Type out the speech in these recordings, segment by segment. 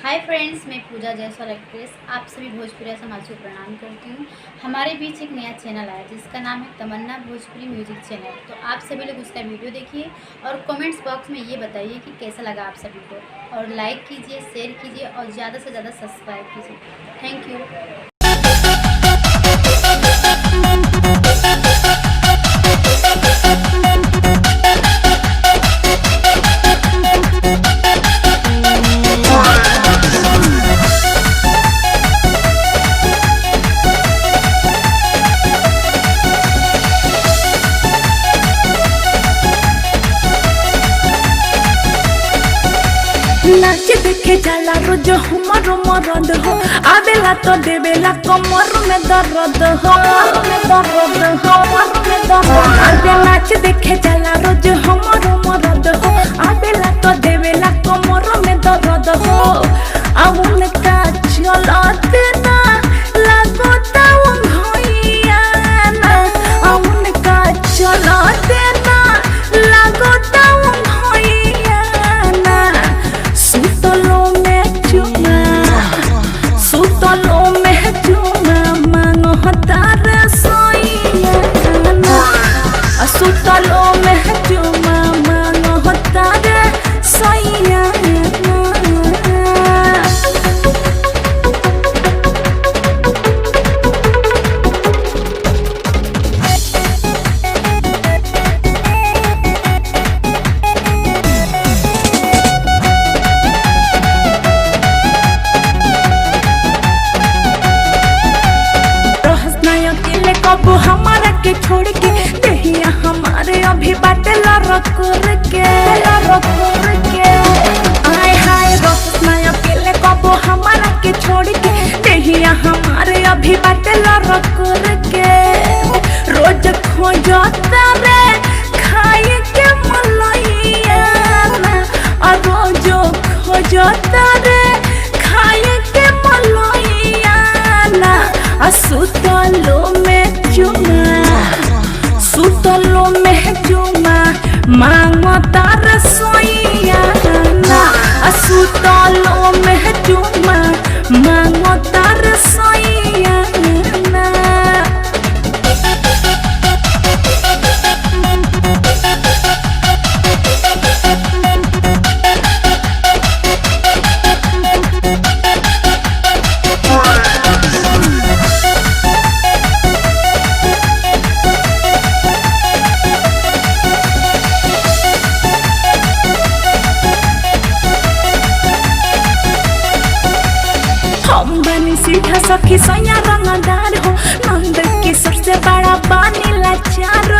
Hi friends, मैं पूजा Jaiswal actress आप सभी भोजपुरिया समाज को प्रणाम करती हूँ। हमारे बीच एक नया चैनल आया जिसका नाम है तमन्ना भोजपुरी म्यूजिक चैनल। तो आप सभी लोग उसका वीडियो देखिए और कमेंट्स बॉक्स में ये बताइए कि कैसा लगा आप सभी को, और लाइक कीजिए, शेयर कीजिए और ज़्यादा से ज़्यादा सब्सक्राइब कीजिए। Thank you. नाच देखे जाला रोज हमारो मरद हो, आवेला तो देवेला कमर में दर्द हो। आगे नाच देखे जाला रोज हमारो मरद हो, आवेला तो देवेला कमर में दर्द हो। अब उनका चलते ना लागो ताऊ भैया ना, अब उनका चलते ना लागो ताऊ भैया ना। सुतलो में चुमा मांगो तार सोइया ना, सुतलो में चुमा मांगो तार सोइया ना। कब हमारा के छोड़ के दहिया हमारे अभी बाटे लरकुर के आय हाय रोशना अकेले कब हमारा के छोड़ के दहिया हमारे अभी बाटे लरकुर के। रोज खोजता रे खाए के मलैया ना, और रोज खोजता रे खाए के मलैया ना। सुतलो में चुमा मांगो तार सोइया ना, सुतलो में चुमा मांगो तार सोइया ना। सीधा सखी सैया रंगदार हो, नंद किशोर से बड़ा पानी लाचार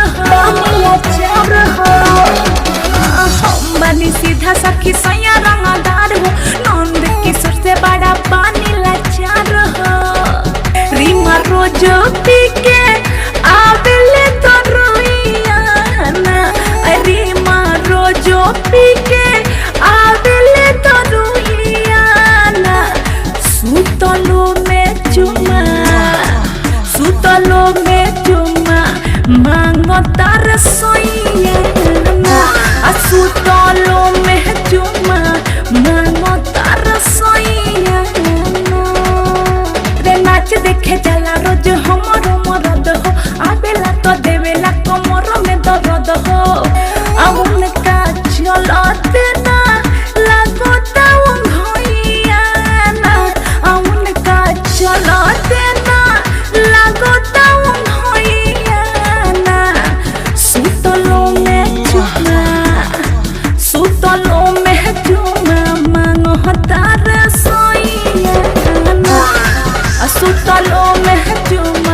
हो। हम बनी सीधा सखी सैया रंगदार हो, नंद किशोर से बड़ा पानी लाचार हो। रीमा रोज पी के आवेले तो रोइया ना, रीमा रोज पी के आवेले तो रोइया ना। सुतलो में चुमा मांगो तार सोइया ना, सुतलो में चुमा मांगो तार सोइया ना। रे नाच देखे जाला रोज हमारो मरद हो, आवेला तो देवेला कमर में दर्द हो। अब उनका चलते ना लागो ताऊ भैया ना, अब उनका चलते ना लागो ताऊ भैया ना। सुतलो में चुमा मांगो तार सोइया ना, सुतलो में चुमा